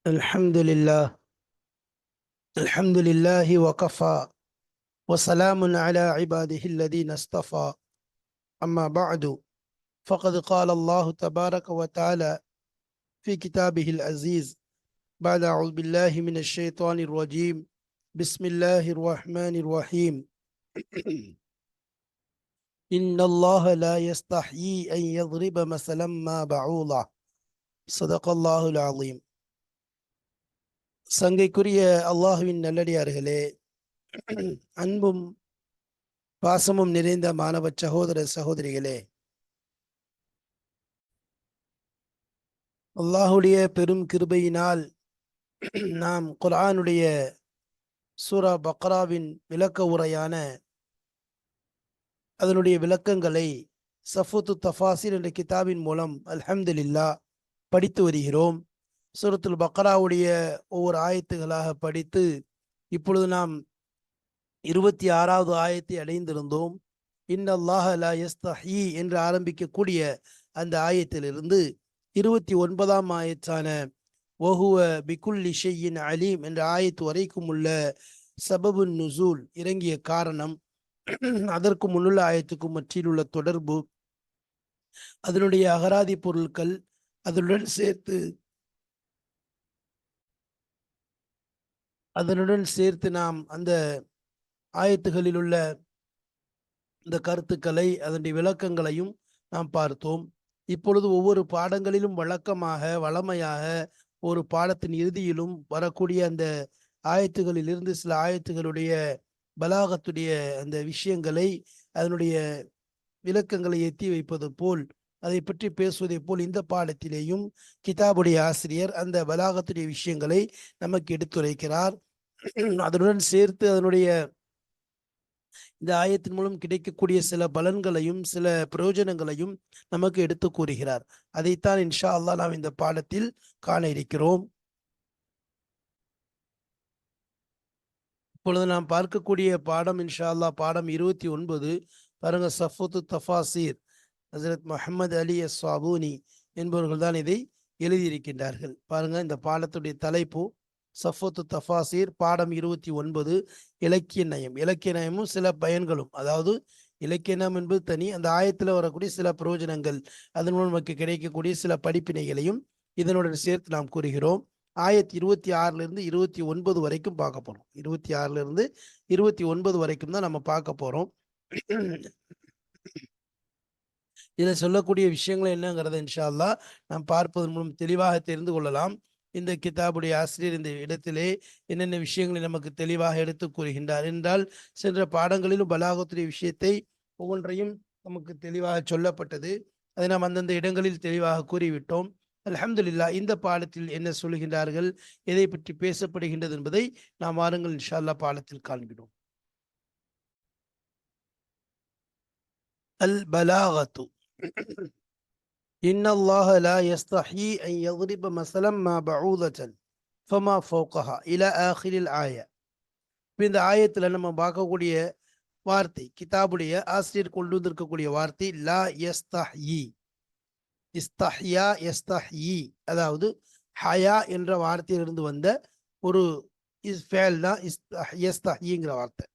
الحمد لله. الحمد لله وكفى وسلام على عباده الذين اصطفى. أما بعد، فقد قال الله تبارك وتعالى في كتابه العزيز بعد أعوذ بالله من الشيطان الرجيم. بسم الله الرحمن الرحيم. إن الله لا يستحيي أن يضرب مثلا ما بعوضة. صدق الله العظيم. சங்கைக்குரிய அல்லாஹுவின் நல்லடியார்களே, அன்பும் பாசமும் நிறைந்த மாணவ சகோதர சகோதரிகளே, அல்லாஹுடைய பெரும் கிருபையினால் நாம் குர்ஆனுடைய சூரா பக்ராவின் விளக்க உரையான அதனுடைய விளக்கங்களை சஃபுத்து தஃபாசிர் என்ற கிதாபின் மூலம் அல்ஹம்துலில்லாஹ் படித்து வருகிறோம். சூரத்துல் பக்ராவுடைய ஒவ்வொரு ஆயத்துகளாக படித்து இப்பொழுது நாம் 26வது ஆயத்தை அடைந்திருந்தோம். இன்னல்லாஹ லா யஸ்தஹீ என்று ஆரம்பிக்கக்கூடிய அந்த ஆயத்திலிருந்து 29ஆம் ஆயத்தான வஹுவ பிகுல்லி ஷையின் அலீம் என்ற ஆயத்து வரைக்கும் உள்ள சபபு நுசூல், இறங்கிய காரணம், அதற்கு முன்னுள்ள ஆயத்துக்கும் மற்றிலுள்ள தொடர்பு, அதனுடைய அகராதி பொருட்கள், அதனுடன் சேர்த்து நாம் அந்த ஆயத்துகளில் உள்ள இந்த கருத்துக்களை, அதனுடைய விளக்கங்களையும் நாம் பார்த்தோம். இப்பொழுது ஒவ்வொரு பாடங்களிலும் வளமையாக ஒரு பாடத்தின் இறுதியிலும் வரக்கூடிய அந்த ஆயத்துகளிலிருந்து சில ஆயத்துகளுடைய பலாகத்துடைய அந்த விஷயங்களை, அதனுடைய விளக்கங்களை எத்தி வைப்பது போல், அதை பற்றி பேசுவதை போல் இந்த பாடத்திலேயும் கிதாபுடைய ஆசிரியர் அந்த பலாகத்துடைய விஷயங்களை நமக்கு எடுத்துரைக்கிறார். அதனுடன் சேர்த்து அதனுடைய இந்த ஆயத்தின் மூலம் கிடைக்கக்கூடிய சில பலன்களையும் சில பிரயோஜனங்களையும் நமக்கு எடுத்து கூறுகிறார். அதைத்தான் இன்ஷா அல்லாஹ் நாம் இந்த பாடத்தில் காண இருக்கிறோம். இப்பொழுது நாம் பார்க்கக்கூடிய பாடம் இன்ஷா அல்லாஹ் பாடம் 29. பாருங்க, சஃபுத்து தஃபாசீர், ஹசரத் முஹம்மது அலி அஸ்வாபூனி என்பவர்கள் தான் இதை எழுதியிருக்கின்றார்கள். பாருங்க, இந்த பாடத்துடைய தலைப்பு சஃபுத்து தஃபாசீர், பாடம் 29, இலக்கிய நயம். இலக்கிய நயமும் சில பயன்களும், அதாவது இலக்கிய நயம் என்பது தனி, அந்த ஆயத்தில் வரக்கூடிய சில பிரயோஜனங்கள், அதன் மூலம் நமக்கு கிடைக்கக்கூடிய சில படிப்பினைகளையும் இதனுடன் சேர்த்து நாம் கூறுகிறோம். ஆயத் 26லிருந்து 29 வரைக்கும் பார்க்க போறோம். 26லிருந்து 29 வரைக்கும் தான் நம்ம பார்க்க போறோம். இதில் சொல்லக்கூடிய விஷயங்கள் என்னங்கிறத இன்ஷா அல்லாஹ் நாம் பார்ப்பதன் மூலம் தெளிவாக தெரிந்து கொள்ளலாம். இந்த கிதாபுடைய ஆசிரியர் இந்த இடத்திலே என்னென்ன விஷயங்களை நமக்கு தெளிவாக எடுத்து கூறுகின்றார் என்றால், சென்ற பாடங்களிலும் பலாகத்துடைய விஷயத்தை ஒவ்வொன்றையும் நமக்கு தெளிவாக சொல்லப்பட்டது. அதை நாம் அந்தந்த இடங்களில் தெளிவாக கூறிவிட்டோம். அல்ஹம்துலில்லாஹ். இந்த பாடத்தில் என்ன சொல்கின்றார்கள், எதை பற்றி பேசப்படுகின்றது என்பதை நாம் வாருங்கள் இன்ஷா அல்லாஹ் பாடத்தில் காண்கிறோம். அல் பலாகத்து. இன்னல்லாஹ லா யஸ்தஹீ அன் யضرب مثلا ما بعوضة فما فوقها இலா ஆகிரில் ஆயா. இந்த ஆயத்துல நம்ம பார்க்கக்கூடிய வார்த்தை, கிதாபுடைய ஆசிரியர் கொண்டு வந்திருக்கக்கூடிய வார்த்தை லா யஸ்தஹீ. இஸ்தஹ்யா யஸ்தஹ்யி, அதாவது ஹயா என்ற வார்த்தையிலிருந்து வந்த ஒரு ஃபேல் தான் யஸ்தஹ்யிங்கிற வார்த்தை.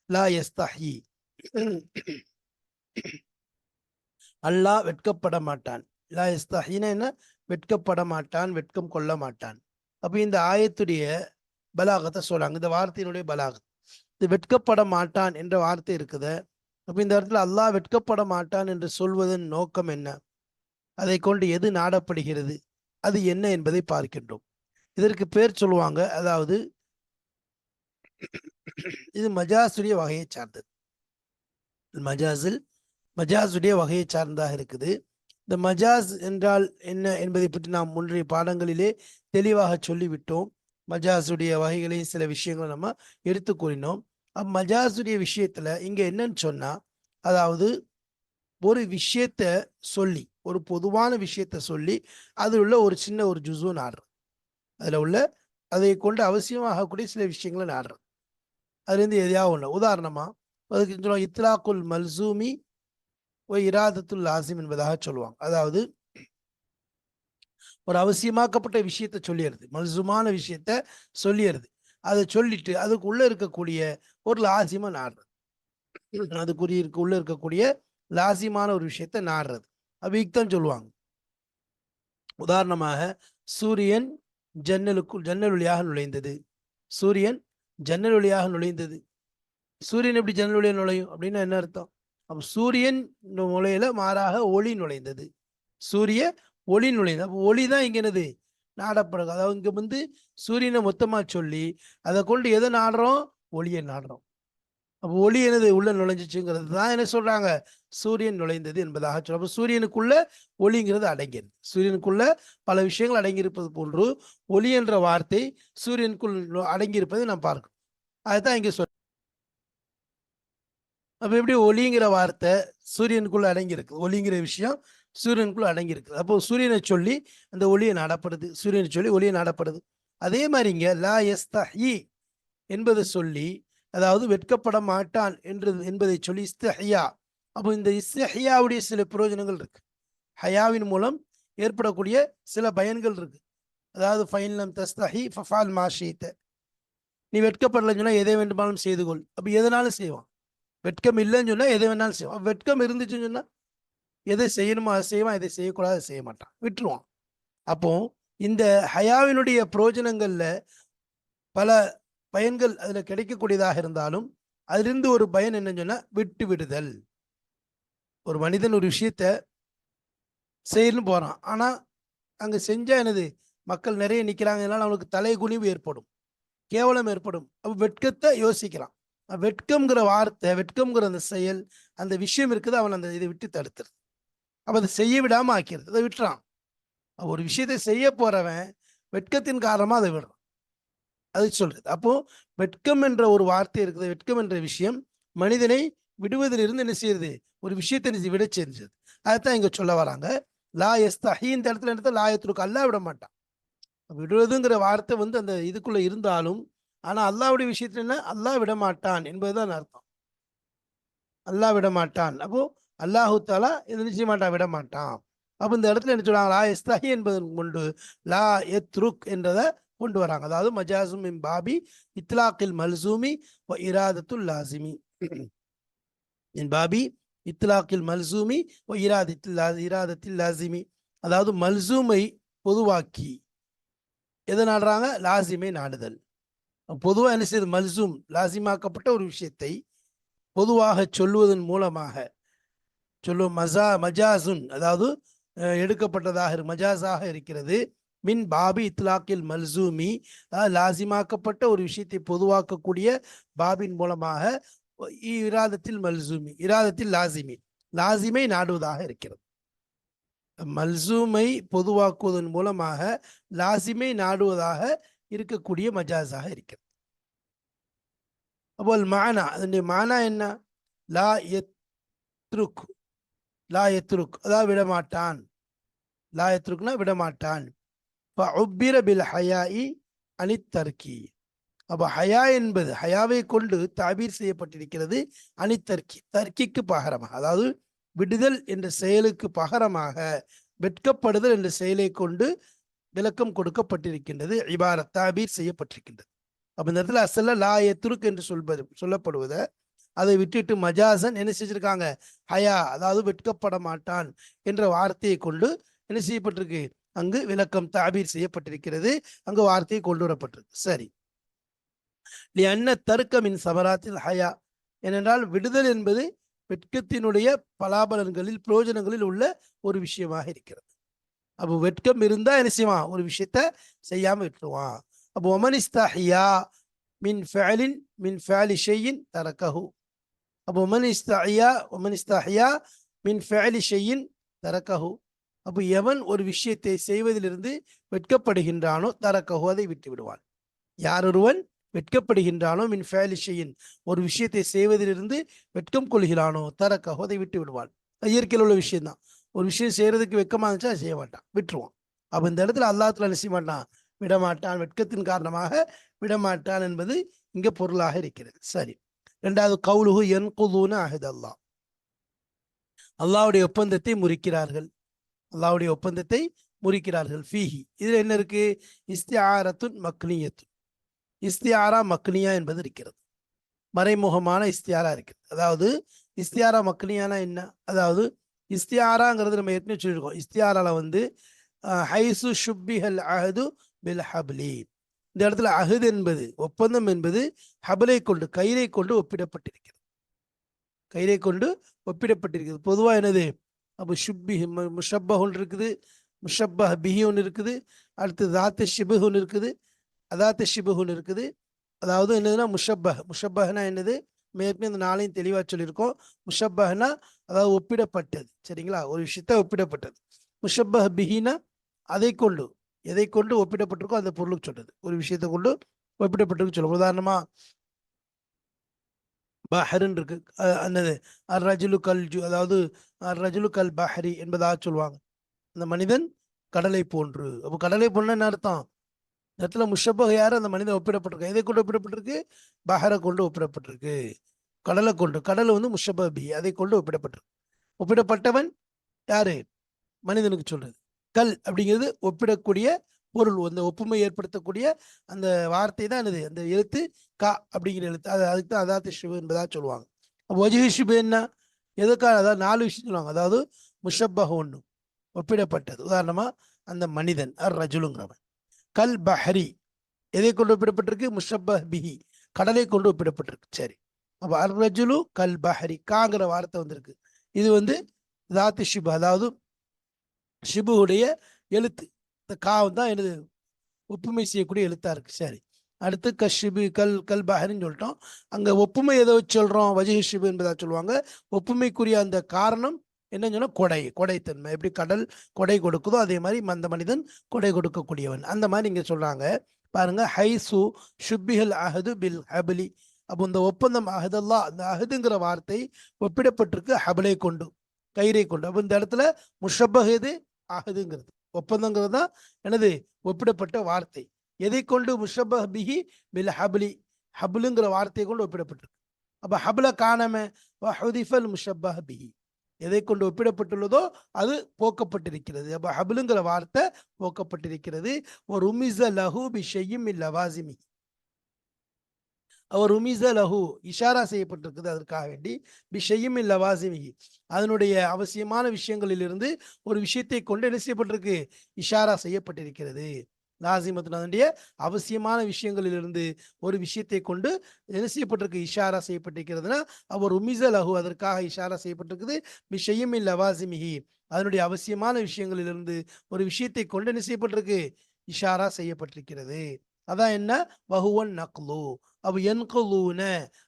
லா யஸ்தஹ்யி, அல்லாஹ் வெட்கப்பட மாட்டான். லா யஸ்தஹ்யினா என்ன? வெட்கப்பட மாட்டான், வெட்கம் கொள்ள மாட்டான். அப்ப இந்த ஆயத்துடைய பலாகத்தை சொல்றாங்க, இந்த வார்த்தையினுடைய பலாகத். இது வெட்கப்பட மாட்டான் என்ற வார்த்தை இருக்குது. அப்ப இந்த இடத்துல அல்லாஹ் வெட்கப்பட மாட்டான் என்று சொல்வதன் நோக்கம் என்ன? அதை கொண்டு எது நாடப்படுகிறது, அது என்ன என்பதை பார்க்கின்றோம். இதற்கு பேர் சொல்லுவாங்க, அதாவது இது மஜாசுடைய வகையை சார்ந்தது. மஜாசுடைய வகையை சார்ந்ததாக இருக்குது. இந்த மஜாஸ் என்றால் என்ன என்பதை பற்றி நாம் முன்றைய பாடங்களிலே தெளிவாக சொல்லிவிட்டோம். மஜாசுடைய வகைகளை சில விஷயங்களை நம்ம எடுத்து கூறினோம். மஜாசுடைய விஷயத்துல இங்க என்னன்னு சொன்னா, அதாவது ஒரு விஷயத்த சொல்லி, ஒரு பொதுவான விஷயத்த சொல்லி அதில் உள்ள ஒரு சின்ன ஒரு ஜுசு நாடுறது, அதில் உள்ள அதை கொண்டு அவசியமாகக்கூடிய சில விஷயங்களை நாடுறது. அதுலேருந்து எதையாவது ஒன்று, உதாரணமா அதுக்கு இத்லாக்குல் மல்சூமி இராதத்துல் லாசிம் என்பதாக சொல்லுவாங்க. அதாவது ஒரு அவசியமாக்கப்பட்ட விஷயத்த சொல்லிடுது, மல்சுமான விஷயத்த சொல்லிடுது. அதை சொல்லிட்டு அதுக்குள்ள இருக்கக்கூடிய ஒரு லாசிமா நாடுறது, அதுக்குரிய உள்ள இருக்கக்கூடிய லாசிமான ஒரு விஷயத்த நாடுறது அபியுக்தம் சொல்லுவாங்க. உதாரணமாக சூரியன் ஜன்னல் வழியாக நுழைந்தது. சூரியன் ஜன்னல் வழியாக நுழைந்தது. சூரியன் எப்படி ஜன்னல் வழியாக நுழையும் அப்படின்னா என்ன அர்த்தம்? அப்போ சூரியன் நுழையில மாறாக ஒளி நுழைந்தது. சூரிய ஒளி நுழைந்தது. அப்போ ஒளி தான் இங்க என்னது நாடப்படுது. அதாவது இங்க வந்து சூரியனை மொத்தமா சொல்லி அதை கொண்டு எதை நாடுறோம்? ஒளியை நாடுறோம். அப்போ ஒளி என்னது உள்ள நுழைஞ்சிச்சுங்கிறது தான் என்ன சொல்றாங்க, சூரியன் நுழைந்தது என்பதாக சொல்ல. அப்போ சூரியனுக்குள்ள ஒளிங்கிறது அடங்கியது. சூரியனுக்குள்ள பல விஷயங்கள் அடங்கியிருப்பது போன்று ஒளி என்ற வார்த்தை சூரியனுக்குள் அடங்கியிருப்பதை நாம் பார்க்கணும். அதுதான் இங்க சொல். அப்ப எப்படி ஒளிங்கிற வார்த்தை சூரியனுக்குள்ள அடங்கியிருக்கு, ஒளிங்கிற விஷயம் சூரியனுக்குள்ள அடங்கியிருக்கு. அப்போ சூரியனை சொல்லி அந்த ஒளியை நாடப்படுது, சூரியனை சொல்லி ஒளியை நாடப்படுது. அதே மாதிரி இங்க லா யஸ்தஹி என்பதை சொல்லி, அதாவது வெட்கப்பட மாட்டான் என்பதை சொல்லி இஸ்தஹியா. அப்போ இந்த இஸ்தஹியாவுடைய சில பிரயோஜனங்கள் இருக்கு, ஹயாவின் மூலம் ஏற்படக்கூடிய சில பயன்கள் இருக்கு. அதாவது ஃபைன்லம் தஸ்தஹி ஃபஃபால் மாஷீத்த, நீ வெட்கப்படலன்னு சொன்னா எதை வேண்டுமானாலும் செய்து கொள். அப்போ எதனாலும் செய்வான். வெட்கம் இல்லைன்னு சொன்னா எதை வேணாலும் செய்வான். வெட்கம் இருந்துச்சுன்னு சொன்னா எதை செய்யணுமோ அதை செய்வான், எதை செய்யக்கூடாது செய்ய மாட்டான், விட்டுருவான். அப்போ இந்த ஹயாவினுடைய பிரயோஜனங்கள்ல பல பயன்கள் அதுல கிடைக்கக்கூடியதாக இருந்தாலும் அதிலிருந்து ஒரு பயன் என்னன்னு சொன்னா விட்டு விடுதல். ஒரு மனிதன் ஒரு விஷயத்த செய்யணும்னு போறான், ஆனா அங்க செஞ்சா என்னது மக்கள் நிறைய நிக்கிறாங்கனால அவனுக்கு தலை குனிவு ஏற்படும், கேவலம் ஏற்படும். அப்ப வெட்கத்தை யோசிக்கிறான். வெட்கம்ங்கிற வார்த்தை, வெட்கம்ங்கிற அந்த செயல், அந்த விஷயம் இருக்குது, அவன் அந்த இதை விட்டு தடுத்துறது. அப்ப அதை செய்ய விடாம ஆக்கிறது, அதை விட்டுறான். ஒரு விஷயத்தை செய்ய போறவன் வெட்கத்தின் காரணமா அதை விடுறான், அது சொல்றது. அப்போ வெட்கம் என்ற ஒரு வார்த்தை இருக்குது, வெட்கம் என்ற விஷயம் மனிதனை விடுவதிலிருந்து என்ன செய்யுது, ஒரு விஷயத்தை விட செஞ்சது. அதைத்தான் இங்க சொல்ல வராங்க. லா யஸ்தஹி, இந்த இடத்துல எடுத்த லாயத்திற்கு அல்லாஹ் விட மாட்டான். விடுவதுங்கிற வார்த்தை வந்து அந்த இதுக்குள்ள இருந்தாலும், ஆனா அல்லாஹ்வுடைய விஷயத்துல என்ன, அல்லாஹ் விட மாட்டான் என்பதுதான் அர்த்தம். அல்லாஹ் விட மாட்டான். அப்போ அல்லாஹு தாலா இதை நிச்சய மாட்டான், விட மாட்டான். அப்போ இந்த இடத்துல என்ன சொல்றாங்க, லா யஸ்தஹி என்பதன் கொண்டு லா யத்ருக் என்றதை கொண்டு வராங்க. அதாவது மஜாசும் மின் பாபி இத்லாக்கில் மல்சூமி வ இராதத்துல் லாசிமி, மின் பாபி இத்லாக்கில் மல்சூமி வ இராதத்தில் லாசிமி. அதாவது மல்சூமை பொதுவாக்கி எதை நாடுறாங்க, லாசிமை நாடுதல். பொதுவாக என்ன செய்யுது, மல்சூம் லாசிமாக்கப்பட்ட ஒரு விஷயத்தை பொதுவாக சொல்லுவதன் மூலமாக சொல்லும் மஜாசுன், அதாவது எடுக்கப்பட்டதாக மஜாஸாக இருக்கிறது. மின் பாபி இத்லாக்கில் மல்சூமி, லாசிமாக்கப்பட்ட ஒரு விஷயத்தை பொதுவாக்கக்கூடிய பாபின் மூலமாக இராதத்தில் மல்சூமி, இராதத்தில் லாசிமி, லாசிமை நாடுவதாக இருக்கிறது. மல்சூமை பொதுவாக்குவதன் மூலமாக லாசிமை நாடுவதாக இருக்கக்கூடிய மஜாஸாக இருக்கிறது. அப்போ மானா, அதனுடைய மானா என்ன, லா யத்ருக், லா யத்ருக் அதாவது விடமாட்டான், லா யத்ருக்னா விடமாட்டான். ஃபஉப்பிர பில் ஹயாஇ அனித் தர்கி. அப்போ ஹயா என்பது, ஹயாவை கொண்டு தாபீர் செய்யப்பட்டிருக்கிறது அனித்தர்கி, தர்க்கிக்கு பகரமாக, அதாவது விடுதல் என்ற செயலுக்கு பகரமாக வெட்கப்படுதல் என்ற செயலை கொண்டு விளக்கம் கொடுக்கப்பட்டிருக்கின்றது, இபாரத் தாபீர் செய்யப்பட்டிருக்கின்றது. அப்ப இந்த இடத்துல அசல்ல லா யத்ருக் என்று சொல்லப்படுவதை அதை விட்டுட்டு மஜாசன் என்ன செஞ்சிருக்காங்க, ஹயா அதாவது வெட்கப்பட மாட்டான் என்ற வார்த்தையை கொண்டு என்ன செய்யப்பட்டிருக்கு, அங்கு விளக்கம் தாபீர் செய்யப்பட்டிருக்கிறது, அங்கு வார்த்தையை கொண்டு வரப்பட்டிருக்கு. சரி, லிஅன்ன தர்க்க மின் சமராத்தில் ஹயா, ஏனென்றால் விடுதல் என்பது வெட்கத்தினுடைய பலாபலன்களில் பிரயோஜனங்களில் உள்ள ஒரு விஷயமாக இருக்கிறது. அப்போ வெட்கம் இருந்தா என்ன செய்வான், ஒரு விஷயத்த செய்யாம விட்டுருவான். அப்போ ஒமனிஸ்தஹியா மின் ஃபஅலின் மின் ஃபஅலி ஷைஇன் தரக்கஹு. அப்போ ஒமனிஸ்தஹியா மின் ஃபஅலி ஷைஇன் தரக்கஹு. அப்போ எவன் ஒரு விஷயத்தை செய்வதிலிருந்து வெட்கப்படுகின்றானோ தரக்கஹு, அதை விட்டு விடுவான். யார் ஒருவன் வெட்கப்படுகின்றானோ மின் ஃபஅலி ஷைஇன், ஒரு விஷயத்தை செய்வதிலிருந்து வெட்கம் கொள்கிறானோ தரக்கஹு, அதை விட்டு விடுவான். இயற்கையில் உள்ள விஷயம்தான். ஒரு விஷயம் செய்யறதுக்கு வெட்கமா இருந்துச்சா செய்ய மாட்டான், விட்டுருவான். அப்ப இந்த இடத்துல அல்லாஹ்வுல என்ன செய்ய மாட்டான், விடமாட்டான், வெட்கத்தின் காரணமாக விடமாட்டான் என்பது இங்க பொருளாக இருக்கிறது. சரி, இரண்டாவது கவுலுஹு யன்குதுன அஹ்தல்லாஹ், அல்லாஹ்வுடைய ஒப்பந்தத்தை முறிக்கிறார்கள், அல்லாஹ்வுடைய ஒப்பந்தத்தை முறிக்கிறார்கள். ஃபீஹி இதுல என்ன இருக்கு? இஸ்திஆரத்துன் மக்னியத்துன். இஸ்தியாரா மக்னியா என்பது இருக்கிறது. மறைமுகமான இஸ்தியாரா இருக்குது. அதாவது இஸ்தியாரா மக்னியானா என்ன? அதாவது இஸ்தியாராங்கிறது நம்ம ஏற்கனவே சொல்லியிருக்கோம். இஸ்தியாரால வந்து ஹைசு ஷுப்பிஹல் அஹது பில் ஹப்லி. இந்த இடத்துல அஹது என்பது ஒப்பந்தம் என்பது ஹபலை கொண்டு கயிறை கொண்டு ஒப்பிடப்பட்டிருக்கிறது. கயிறை கொண்டு ஒப்பிடப்பட்டிருக்கிறது. பொதுவாக என்னது? அப்போ ஷுப்பி முஷப்பஹ் ஒன்று இருக்குது, முஷப்பஹ் பிஹி ஒன்று இருக்குது, அடுத்து தாத்து ஷிபுஹ் ஒன்று இருக்குது, அதாத்து ஷிபுஹ் ஒன்று இருக்குது. அதாவது என்னதுன்னா முஷப்பஹ். முஷப்பஹ்னா என்னது? மேற்கனவே இந்த நாளையும் தெளிவாக சொல்லியிருக்கோம். முஷப்பஹ்னா அதாவது ஒப்பிடப்பட்டது. சரிங்களா? ஒரு விஷயத்த ஒப்பிடப்பட்டது. முஷப்பஹ் பிஹினா அதை கொண்டு எதை கொண்டு ஒப்பிடப்பட்டிருக்கோ அந்த பொருளுக்கு சொல்றது. ஒரு விஷயத்தை கொண்டு ஒப்பிடப்பட்டிருக்கு சொல்லுவோம். உதாரணமா பஹருன்னு இருக்கு. என்னது? அர் ரஜுலு கல் அதாவது அர் ரஜுலு கல் பஹரி என்பதாக சொல்லுவாங்க. அந்த மனிதன் கடலை போன்று. அப்போ கடலை போன்ற என்ன அர்த்தம்? இந்த இடத்துல முஷப்பஹ் யாரு? அந்த மனிதன் ஒப்பிடப்பட்டிருக்கு. எதை கொண்டு ஒப்பிடப்பட்டிருக்கு? பஹரை கொண்டு ஒப்பிடப்பட்டிருக்கு. கடலை கொண்டு. கடல் வந்து முஷப்பஹ் பி, அதை கொண்டு ஒப்பிடப்பட்டிருக்கு. ஒப்பிடப்பட்டவன் யாரு? மனிதனுக்கு சொல்றது. கல் அப்படிங்கிறது ஒப்பிடக்கூடிய பொருள். அந்த ஒப்புமை ஏற்படுத்தக்கூடிய அந்த வார்த்தை தான் என்னது? அந்த எழுத்து கா அப்படிங்கிற எழுத்து. அதுக்கு தான் அதாத்து ஷிபு என்பதா சொல்லுவாங்க. ஒஜிஹி ஷிபு என்ன? எதுக்காக? அதாவது 4 விஷயம் சொல்லுவாங்க. அதாவது முஷப்பஹ் ஒன்று ஒப்பிடப்பட்டது. உதாரணமா அந்த மனிதன் அர் ரஜுலுங்கிறவன். கல் பஹரி எதை கொண்டு ஒப்பிடப்பட்டிருக்கு? முஷப்பஹ் பிஹி கடலை கொண்டு ஒப்பிடப்பட்டிருக்கு. சரி, அப்ப அர் ரஜுலு கல் பஹரி காங்கிற வார்த்தை வந்திருக்கு. இது வந்து தாத்து ஷிபு, அதாவது ஷிபுடைய எழுத்து. இந்த கா தான் எனது ஒப்புமை செய்யக்கூடிய எழுத்தா இருக்கு. சரி, அடுத்து கஷிபு கல் கல் பஹரின்னு சொல்லிட்டோம். அங்க ஒப்புமை எதை வச்சு சொல்றோம்? வஜஹி ஷிபு என்பதா சொல்லுவாங்க. ஒப்புமைக்குரிய அந்த காரணம் என்னன்னு சொன்னா கொடை, கொடைத்தன்மை. எப்படி கடல் கொடை கொடுக்குதோ அதே மாதிரி அந்த மனிதன் கொடை கொடுக்கக்கூடியவன். அந்த மாதிரி இங்க சொல்றாங்க. பாருங்க, ஹைசு ஷுப்பிஹல் அஹது பில் ஹபலி. அப்போ இந்த ஒப்பந்தம் அஹதல்லா, அந்த அஹதுங்கிற வார்த்தை ஒப்பிடப்பட்டிருக்கு ஹபலை கொண்டு, கயிறை கொண்டு. அப்போ இந்த இடத்துல முஷப்பஹ் எது? அஹதுங்கிறது. ஒப்பந்தங்கிறது தான் எனது ஒப்பிடப்பட்ட வார்த்தை. எதை கொண்டு? முஷப்பஹ் பிஹி பில் ஹப்லி, ஹப்லுங்கிற வார்த்தையை கொண்டு ஒப்பிடப்பட்டிருக்கு. அப்ப ஹப்ல காணாம ஹுதிஃபல் முஷப்பஹ் பிஹி, எதை கொண்டு ஒப்பிடப்பட்டுள்ளதோ அது போக்கப்பட்டிருக்கிறது. அப்ப ஹப்லுங்கிற வார்த்தை போக்கப்பட்டிருக்கிறது. ஒரு உமிஸ லஹு பி ஷைஇம் மின் லவாசிமி, அவர் உமிஸ லஹு இஷாரா செய்யப்பட்டிருக்குது அதற்காக வேண்டி. பி ஷைஇம் மின் லவாசிமி, அதனுடைய அவசியமான விஷயங்களிலிருந்து ஒரு விஷயத்தை கொண்டு என்ன செய்யப்பட்டிருக்கு? இஷாரா செய்யப்பட்டிருக்கிறது. லாசிமத்து அதனுடைய அவசியமான விஷயங்களிலிருந்து ஒரு விஷயத்தை கொண்டு என்ன செய்யப்பட்டிருக்கு? இஷாரா செய்யப்பட்டிருக்கிறதுனா அவர் உமிஸ லஹு அதற்காக இஷாரா செய்யப்பட்டிருக்குது. பி ஷைஇம் லவாசிமிஹி, அதனுடைய அவசியமான விஷயங்களிலிருந்து ஒரு விஷயத்தை கொண்டு என்ன செய்யப்பட்டிருக்கு? இஷாரா செய்யப்பட்டிருக்கிறது. அதான் என்ன? வஹுவன் நக்லு. அவ என்குலூன,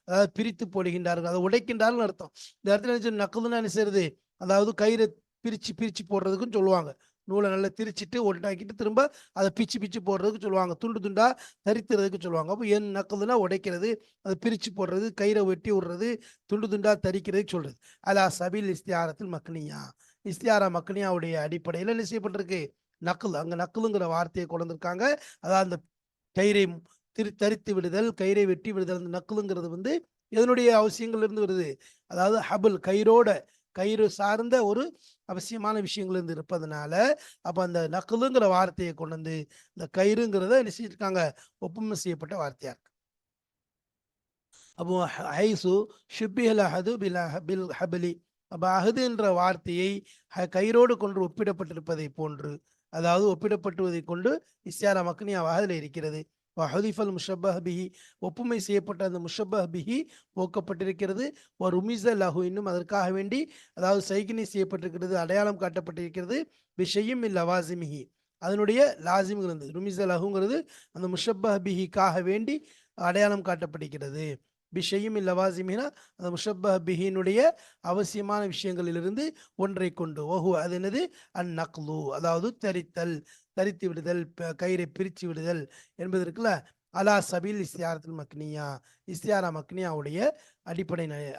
அதாவது பிரித்து போடுகின்றார்கள், அதை உடைக்கின்றார்கள் அர்த்தம். இந்த இடத்துல என்ன நக்குலுன்னா என்ன செய்யறது? அதாவது கயிறை பிரிச்சு பிரிச்சு போடுறதுக்குன்னு சொல்லுவாங்க. நூலை நல்லா திரிச்சிட்டு ஒன்றாக்கிட்டு திரும்ப அதை பிச்சு பிச்சு போடுறதுக்கு சொல்லுவாங்க. துண்டு துண்டா தரித்துறதுக்கு சொல்லுவாங்க. அப்போ என் நக்குதுன்னா உடைக்கிறது, அதை பிரிச்சு போடுறது, கயிறை வெட்டி விடுறது, துண்டு துண்டா தரிக்கிறதுக்கு சொல்றது. அலா சபீல் இஸ்தியாரத்தில் மக்னியா, இஸ்தியாரா மக்னியாவுடைய அடிப்படையில் என்ன செய்யப்பட்டிருக்கு? நக்குல், அங்க நக்குலுங்கிற வார்த்தையை கொண்டு வந்திருக்காங்க. அதாவது அந்த கயிறை தரித்து விடுதல், கயிறை வெட்டி விடுதல். அந்த நக்குலுங்கிறது வந்து எதனுடைய அவசியங்கள் இருந்து வருது? அதாவது ஹபுல், கயிறோட கயிறு சார்ந்த ஒரு அவசியமான விஷயங்கள் இருந்து இருப்பதனால அப்ப அந்த நக்குலுங்கிற வார்த்தையை கொண்டு வந்து இந்த கயிறுங்கிறத என்ன செஞ்சிருக்காங்க? ஒப்புமை செய்யப்பட்ட வார்த்தையா இருக்கு. அப்போ ஹைசு ஷுப்பிஹல் அஹது பில் ஹபலி. அப்ப அஹது என்ற வார்த்தையை கயிறோடு கொண்டு ஒப்பிடப்பட்டிருப்பதை போன்று, அதாவது ஒப்பிடப்பட்டுவதை கொண்டு இஸ்யாரா மக்னியாவாக அதில் இருக்கிறது. ஹுதிஃபல் முஷப்பஹ் பிஹி, ஒப்புமை செய்யப்பட்ட அந்த முஷப்பஹ் பிஹி போக்கப்பட்டிருக்கிறது. ஒரு உமிஸ லஹு, இன்னும் அதற்காக வேண்டி அதாவது சைகினை செய்யப்பட்டிருக்கிறது, அடையாளம் காட்டப்பட்டிருக்கிறது. பிஷையும் இல் லவாசிமிஹி, அதனுடைய லாசிம்ங்கிறது ருமிஸ லஹுங்கிறது அந்த முஷப்பஹ் பிஹிக்காக வேண்டி அடையாளம் காட்டப்பட்டிருக்கிறது. பிஷையும் இல் லவாசிமினா அந்த முஷப்பஹ் பிஹினுடைய அவசியமான விஷயங்களிலிருந்து ஒன்றை கொண்டு. ஓஹோ, அது என்னது? அன் நக்லு, அதாவது தரித்தல், தரித்து விடுதல், கயிறை பிரித்து விடுதல் என்பதற்குல அலா சபீல் இஸ்தியாரத்தில் மக்னியா, இஸ்தியாரா மக்னியாவுடைய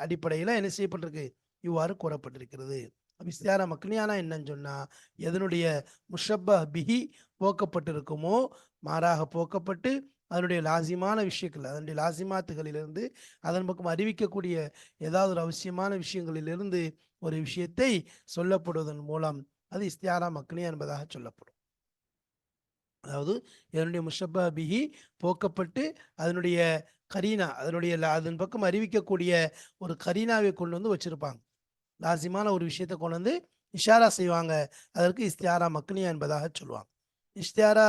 அடிப்படையில் என்ன செய்யப்பட்டிருக்கு? இவ்வாறு கூறப்பட்டிருக்கிறது. இஸ்தியாரா மக்னியானா என்னன்னு சொன்னா, எதனுடைய முஷப்பஹ் பிஹி போக்கப்பட்டிருக்குமோ, மாறாக போக்கப்பட்டு அதனுடைய லாசிமான விஷயங்கள், அதனுடைய லாசிமாத்துகளிலிருந்து அதன் பக்கம் அறிவிக்கக்கூடிய ஏதாவது ஒரு அவசியமான விஷயங்களிலிருந்து ஒரு விஷயத்தை சொல்லப்படுவதன் மூலம் அது இஸ்தியாரா மக்னியா என்பதாக சொல்லப்படும். அதாவது இதனுடைய முஷப்பஹ பிஹி போக்கப்பட்டு அதனுடைய கரீனா அதனுடைய அதன் பக்கம் அறிவிக்கக்கூடிய ஒரு கரீனாவை கொண்டு வந்து வச்சிருப்பாங்க. லாசிமான ஒரு விஷயத்தை கொண்டு வந்து இஷாரா செய்வாங்க. அதற்கு இஸ்தியாரா மக்னியா என்பதாக சொல்லுவாங்க. இஸ்தியாரா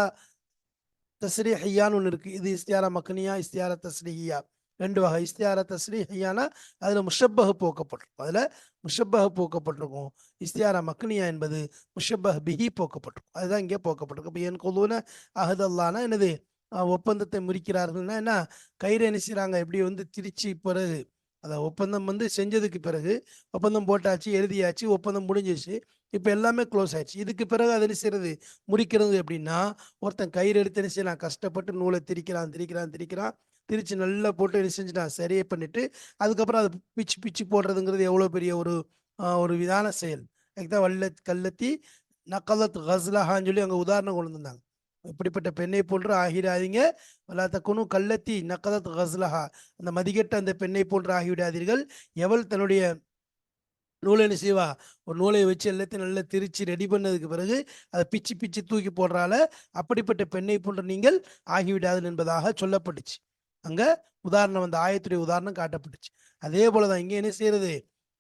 தஸ்ரீஹியான்னு ஒன்று இருக்குது. இது இஸ்தியாரா மக்னியா, இஸ்தியாரா தஸ்ரீஹியா, ரெண்டு வகை. இஸ்தியாரா தஸ்ரீஹியானா அதில் முஷப்பஹ் போக்கப்பட்டிருக்கும், அதில் முஷப்பஹ் போக்கப்பட்டிருக்கும். இஸ்தியாரா மக்னியா என்பது முஷப்பஹ் பிஹி போக்கப்பட்டிருக்கும். அதுதான் இங்கே போக்கப்பட்டிருக்கும். இப்போ என் கொலுன அஹதல்லானா என்னது, ஒப்பந்தத்தை முறிக்கிறார்கள்னா என்ன, கயிறு என்ன செய்கிறாங்க, எப்படி வந்து திருச்சி பிறகு அதை ஒப்பந்தம் வந்து செஞ்சதுக்கு பிறகு ஒப்பந்தம் போட்டாச்சு, எழுதியாச்சு, ஒப்பந்தம் முடிஞ்சிச்சு, இப்போ எல்லாமே க்ளோஸ் ஆயிடுச்சு. இதுக்கு பிறகு அதை என்ன செய்யறது, முறிக்கிறது எப்படின்னா, ஒருத்தன் கயிறு எடுத்து என்ன செய்யலாம், கஷ்டப்பட்டு நூலை திரிக்கிறான் திரிக்கிறான் திரிக்கிறான், திரிச்சு நல்லா போட்டு என்ன செஞ்சுட்டான், சரியே பண்ணிட்டு அதுக்கப்புறம் அதை பிச்சு பிச்சு போடுறதுங்கிறது எவ்வளோ பெரிய ஒரு விதான செயல். அதுதான் கல்லத்தி நக்கலத் கஸ்லஹான்னு சொல்லி அங்கே உதாரணம் கொண்டு வந்தாங்க. இப்படிப்பட்ட பெண்ணை போன்று ஆகிடாதீங்க, வலா தக்குனு கல்லத்தி நக்கலத் கஸ்லஹா, அந்த மதிக்கெட்ட அந்த பெண்ணை போன்று ஆகிவிடாதீர்கள். எவள் தன்னுடைய நூலை என்ன செய்வா, ஒரு நூலை வச்சு எல்லாத்தையும் நல்லா திரிச்சு ரெடி பண்ணதுக்கு பிறகு அதை பிச்சு பிச்சு தூக்கி போடுறால, அப்படிப்பட்ட பெண்ணை போன்று நீங்கள் ஆகிவிடாது என்பதாக சொல்லப்பட்டுச்சு. அங்க உதாரணம், அந்த ஆயத்துடைய உதாரணம் காட்டப்பட்டுச்சு. அதே போலதான் இங்க என்ன செய்யறது,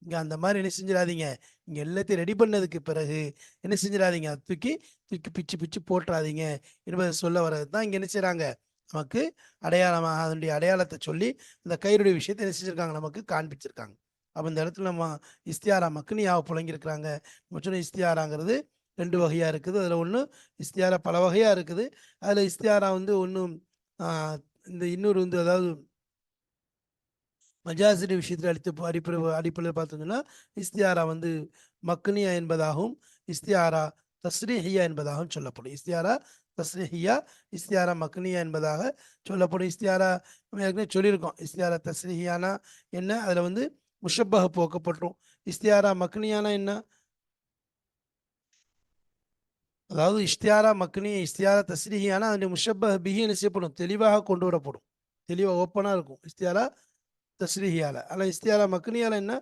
இங்க அந்த மாதிரி என்ன செஞ்சிடாதீங்க, இங்க எல்லாத்தையும் ரெடி பண்ணதுக்கு பிறகு என்ன செஞ்சிடாதீங்க, அதை தூக்கி தூக்கி பிச்சு பிச்சு போட்டுறாதீங்க என்பதை சொல்ல வர்றது தான் இங்க என்ன செய்யறாங்க, நமக்கு அடையாளமாக அதனுடைய அடையாளத்தை சொல்லி இந்த கயிறுடைய விஷயத்தை என்ன செஞ்சிருக்காங்க, நமக்கு காண்பிச்சிருக்காங்க. அப்போ இந்த இடத்துல நம்ம இஸ்தியாரா மக்னியாவை புழங்கியிருக்கிறாங்க. நம்ம சொன்ன இஸ்தியாராங்கிறது ரெண்டு வகையாக இருக்குது. அதில் ஒன்று இஸ்தியாரா பல வகையாக இருக்குது. அதில் இஸ்தியாரா வந்து ஒன்றும் இந்த இன்னொரு வந்து அதாவது மஜாசிரி விஷயத்தில் அடிப்படையில் பார்த்தோம்னா இஸ்தியாரா வந்து மக்னியா என்பதாகவும் இஸ்தியாரா தஸ்ரீஹியா என்பதாகவும் சொல்லப்படும். இஸ்தியாரா தஸ்ரீஹியா, இஸ்தியாரா மக்னியா என்பதாக சொல்லப்படும். இஸ்தியாரா நம்ம ஏற்கனவே சொல்லியிருக்கோம். இஸ்தியாரா தஸ்ரீஹியானா என்ன, அதில் வந்து முஷப்பஹ போக்கப்பட்டுரும். இஸ்தியாரா மக்னியானா என்ன, அதாவது இஸ்தியாரா மக்னி இஸ்தியாரா தஸ்ரீஹியானா அதனுடைய முஷப்பஹ பிஹி என்ன செய்யப்படும், தெளிவாக கொண்டு வரப்படும், தெளிவாக ஓப்பனாக இருக்கும் இஸ்தியாரா தஸ்ரீஹியால. ஆனால் இஸ்தியாரா மக்னியால என்ன,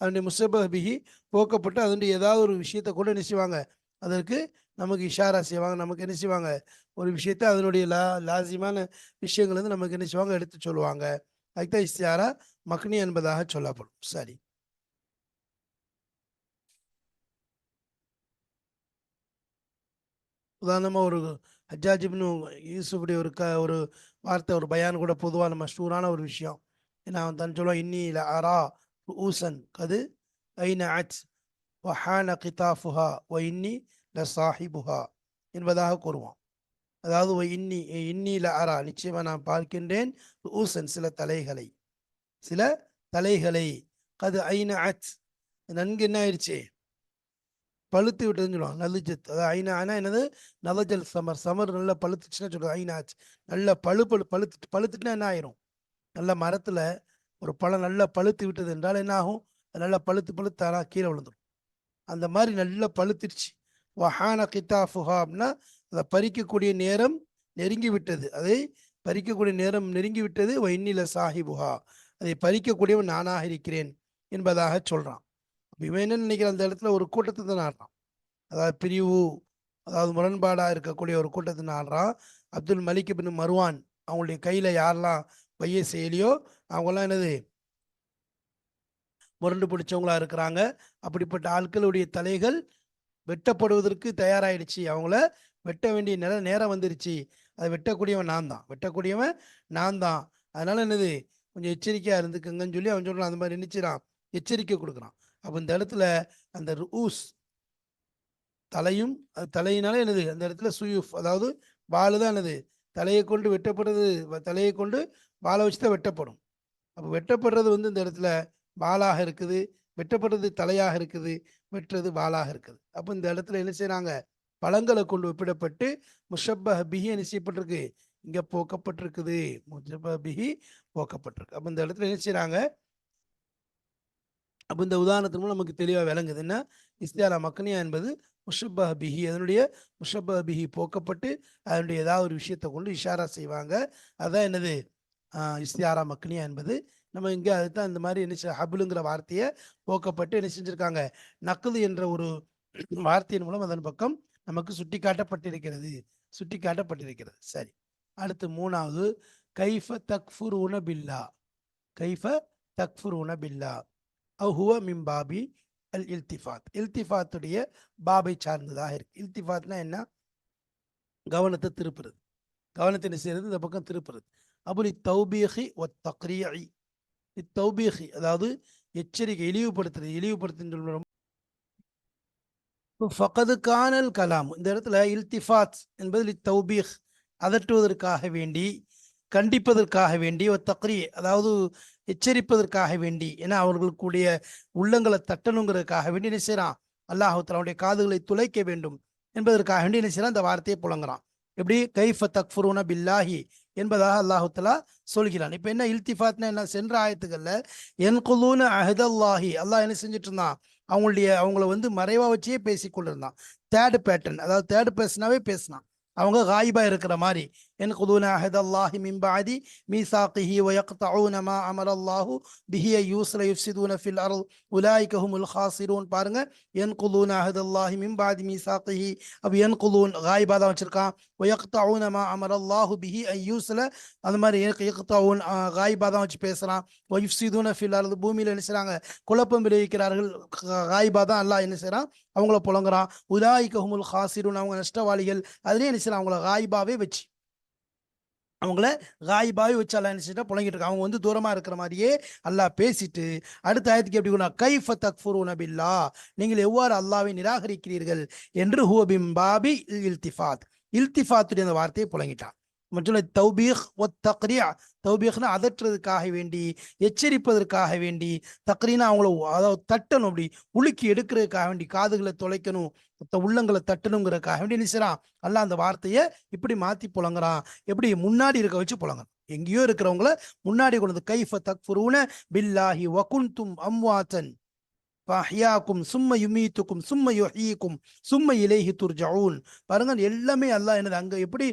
அதனுடைய முஷப்பஹ பிஹி போக்கப்பட்டு அதனுடைய ஏதாவது ஒரு விஷயத்தை கூட என்ன செய்வாங்க, அதற்கு நமக்கு இஷாரா செய்வாங்க, நமக்கு என்ன செய்வாங்க, ஒரு விஷயத்தை அதனுடைய லாசிமான விஷயங்கள் வந்து நமக்கு என்ன செய்வாங்க, எடுத்து சொல்லுவாங்க. அதுதான் இஸ்தியாரா மக்னி என்பதாக சொல்லப்படும். சரி, உதாரணமாக ஒரு ஹஜ்ஜாஜ் இப்னு யூசுஃபுடைய ஒரு வார்த்தை, ஒரு பயான் கூட பொதுவான மஷ்ஹூரான ஒரு விஷயம். ஏன்னா அவன் தான் சொல்லுவான், இன்னி ல அரா ஊசன் கது ஐன அச் வஹான கிதாஃபுஹா ஒ இன்னி ல சாஹிபுஹா என்பதாக கூறுவான். அதாவது இன்னி இன்னி ல அரா, நிச்சயமாக நான் பார்க்கின்றேன், ஊசன் சில தலைகளை, சில தலைகளை, கது ஐன அச் நன்கு என்ன ஆயிடுச்சு, பழுத்து விட்டதுன்னு சொல்லுவாங்க. நலிஜத், அதாவது ஐனா என்னது, நவஜல் சமர், சமர் நல்லா பழுத்துச்சுன்னா சொல்லுவாங்க ஐநாச்சு. நல்ல பழுத்துட்டுனா என்ன ஆயிரும், நல்ல மரத்துல ஒரு பழம் நல்லா பழுத்து விட்டது என்றால் என்ன ஆகும், நல்லா பழுத்து பழுத்து தானா கீழே விழுந்துடும். அந்த மாதிரி நல்லா பழுத்துருச்சு. வஹான கிதாஃபுஹா அப்படின்னா அதை பறிக்கக்கூடிய நேரம் நெருங்கி விட்டது, அதை பறிக்கக்கூடிய நேரம் நெருங்கி விட்டது. வைநில சாஹிபுஹா, அதை பறிக்கக்கூடியவன் நானாக இருக்கிறேன் என்பதாக சொல்றான். இவன் என்ன நினைக்கிறான், அந்த இடத்துல ஒரு கூட்டத்தை தான் ஆடுறான், அதாவது பிரிவு, அதாவது முரண்பாடாக இருக்கக்கூடிய ஒரு கூட்டத்தை ஆடுறான். அப்துல் மலிக் பின் மருவான் அவங்களுடைய கையில் யாரெல்லாம் பைய செயலியோ அவங்கெல்லாம் என்னது முரண்டு பிடிச்சவங்களா இருக்கிறாங்க. அப்படிப்பட்ட ஆட்களுடைய தலைகள் வெட்டப்படுவதற்கு தயாராகிடுச்சு, அவங்கள வெட்ட வேண்டிய நேரம் வந்துருச்சு. அதை வெட்டக்கூடியவன் நான் தான், வெட்டக்கூடியவன் நான் தான். அதனால என்னது, கொஞ்சம் எச்சரிக்கையாக இருந்துக்குங்கன்னு சொல்லி அவன் சொல்கிறான். அந்த மாதிரி நினைச்சிடான், எச்சரிக்கை கொடுக்குறான். அப்போ இந்த இடத்துல அந்த ரூஸ் தலையும், அது தலையினால என்னது அந்த இடத்துல சுயூஃப், அதாவது வாள் தான் என்னது, தலையை கொண்டு வெட்டப்படுறது, தலையை கொண்டு வாழை வச்சு தான் வெட்டப்படும். அப்போ வெட்டப்படுறது வந்து இந்த இடத்துல வாளாக இருக்குது, வெட்டப்படுறது தலையாக இருக்குது, வெட்டுறது வாளாக இருக்குது. அப்போ இந்த இடத்துல என்ன செய்யறாங்க, பழங்களை கொண்டு ஒப்பிடப்பட்டு முஷப்பஹ பிஹி என்ன செய்யப்பட்டிருக்கு, இங்க போக்கப்பட்டிருக்குது, முஷப்பஹ பிஹி போக்கப்பட்டிருக்கு. அப்போ இந்த இடத்துல என்ன செய்யறாங்க, அப்போ இந்த உதாரணத்தின் மூலம் நமக்கு தெளிவாக விளங்குது என்ன, இஸ்தியாரா மக்னியா என்பது முஷப்பஹ பிஹி, அதனுடைய முஷப்பஹ பிஹி போக்கப்பட்டு அதனுடைய ஏதாவது ஒரு விஷயத்தை கொண்டு இஷாரா செய்வாங்க. அதான் என்னது, இஸ்தியாரா மக்னியா என்பது. நம்ம இங்கே அதுதான் இந்த மாதிரி என்ன ஹபுலுங்கிற வார்த்தையை போக்கப்பட்டு என்ன செஞ்சுருக்காங்க, நக்குது என்ற ஒரு வார்த்தையின் மூலம் அதன் பக்கம் நமக்கு சுட்டி காட்டப்பட்டிருக்கிறது. சுட்டி காட்டப்பட்டிருக்கிறது. சரி, அடுத்து மூணாவது, கைஃப தக்ஃபுரூன பில்லா, கைஃப தக்ஃபுரூன பில்லா அஹுவ மிம்பாபி அல் இல்திஃபாத். இல்திஃபாத்துடைய பாபை சார்ந்ததாக இருக்கு. இல்திஃபாத்னா என்ன? கவனத்தை திருப்புறது, கவனத்தை என்ன செய்யறது, இந்த பக்கம் திருப்புறது. அபுல் தௌபீஹி ஒ தக்ரீஇ, இத்தௌபீஹி அதாவது எச்சரிக்கை, இழிவுபடுத்துறது, இழிவுபடுத்துறது. ஃபகது கானல் கலாம், இந்த இடத்துல இல்திஃபாத் என்பது தௌபீஹ், அதட்டுவதற்காக வேண்டி, கண்டிப்பதற்காக வேண்டி, ஒரு தக்ரி அதாவது எச்சரிப்பதற்காக வேண்டி, ஏன்னா அவர்களுக்குடைய உள்ளங்களை தட்டணுங்கிறதுக்காக வேண்டி என்ன செய்யறான் அல்லாஹ் தன்னுடைய காதுகளை துளைக்க வேண்டும் என்பதற்காக வேண்டி என்ன செய்யறான், இந்த வார்த்தையை புழங்குறான். எப்படி? கைஃப தக்ஃபுரூன பில்லாஹி என்பதாக அல்லாஹு தஆலா சொல்கிறான். இப்ப என்ன இல்திஃபாத்னா என்ன? சென்ற ஆயத்துக்கள்ல யன்குலூன அஹதல்லாஹி, அல்லாஹ் என்ன செஞ்சுட்டு இருந்தான், அவங்கள வந்து மறைவா வச்சே பேசிக்கொண்டிருந்தான். தேர்ட் பேட்டர்ன், அதாவது தேர்ட் பர்சனாவே பேசினான். அவங்க காயிபா இருக்கிற மாதிரி. யன்குலூன அஹதல்லாஹி மின் பஅதி மீசாகிஹி வ யக்தஊன மா அமரல்லாஹு பிஹி யூஸ்ல யுஃப்ஸிதூன ஃபில் அர்த் உலாயிக ஹுமுல் காசிரூன். பாருங்க, யன்குலூன அஹதல்லாஹி மின் பஅதி மீசாகிஹி, அப்ப யன்குலூன் காயிபா தான் வச்சிருக்கான். வ யக்தஊன மா அமரல்லாஹு பிஹி யூஸ்ல, அந்த மாதிரி யக்தஊன் காயிபா தான் வச்சு பேசுறான். வ யுஃப்ஸிதூன ஃபில் அர்த், பூமியில என்ன செய்றாங்க, குழப்பம் விளைவிக்கிறார்கள். காயிபா தான் அல்லாஹ் என்ன செய்றான், அவங்கள புலங்குறான். உலாயிக ஹுமுல் காசிரூன், அவங்க நஷ்டவாளிகள். அதுலேயே என்ன செய்யறான், அவங்கள காயிபாவே வச்சு, அவங்கள காயிபாவே வச்சு அல்லாஹ் என்ன செய்யறா, புலங்கிட்டு இருக்கான். அவங்க வந்து தூரமா இருக்கிற மாதிரியே அல்லாஹ் பேசிட்டு அடுத்த ஆயத்துக்கு எப்படி, கைஃப தக்ஃபுரூன பில்லாஹ், நீங்கள் எவ்வாறு அல்லாஹ்வை நிராகரிக்கிறீர்கள் என்று ஹுவ பின் பாபி இல்திஃபாத், இல்திஃபாத்துடைய அந்த வார்த்தையை புலங்கிட்டான். மற்றும் தௌபீஹ் ஒ தக்ரியா, தௌபீஹ்னா அதற்றுறதுக்காக வேண்டி, எச்சரிப்பதற்காக வேண்டி, தக்ரீனா அவங்கள அதாவது தட்டணும், அப்படி உலுக்கி எடுக்கிறதுக்காக வேண்டி, காதுகளை தொலைக்கணும், உள்ளங்களை தட்டணுங்கிறதுக்காக வேண்டி நினைச்சான் அல்லாஹ் அந்த வார்த்தையை இப்படி மாத்தி புலங்குறான். எப்படி? முன்னாடி இருக்க வச்சு புலங்கணும். எங்கேயோ இருக்கிறவங்கள முன்னாடி கொண்டு வந்து, கைஃப தக்ஃபுரூன பில்லாஹி வ குன்தும் அம்வாத்தன் ஃபஅஹ்யாக்கும் சும்ம யுமீத்துக்கும் சும்ம யுஹ்யீக்கும் சும்ம இலைஹி துர்ஜஊன். பாருங்க, எல்லாமே அல்லாஹ் என்னது அங்க எப்படி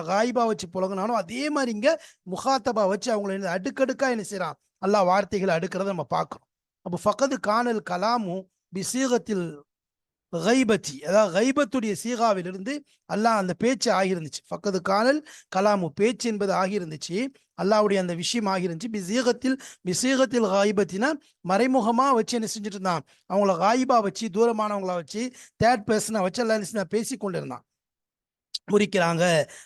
காயிபா வச்சு புலங்கினானோ அதே மாதிரி இங்க முகாத்தபா வச்சு அவங்களை என்ன அடுக்கடுக்கா என்ன செய்யறான், அல்லாஹ் வார்த்தைகளை அடுக்கிறத நம்ம பார்க்கிறோம். அப்போ ஃபகது கானல் கலாமு பிசீகத்தில் கைபத்தி, அதாவது கைபத்துடைய சீகாவிலிருந்து அல்லாஹ் அந்த பேச்சு ஆகியிருந்துச்சு. ஃபக்கது கானல் கலாமு, பேச்சு என்பது ஆகியிருந்துச்சு, அல்லாஹ்வுடைய அந்த விஷயம் ஆகிருந்துச்சு. பிசீகத்தில் காயிபத்தினா மறைமுகமா வச்சு என்ன செஞ்சுட்டு இருந்தான், அவங்கள காயிபா வச்சு, தூரமானவங்களா வச்சு, தேர்ட் பர்சனை வச்சு எல்லாம் பேசி கொண்டு இருந்தான். முறிக்கிறாங்க,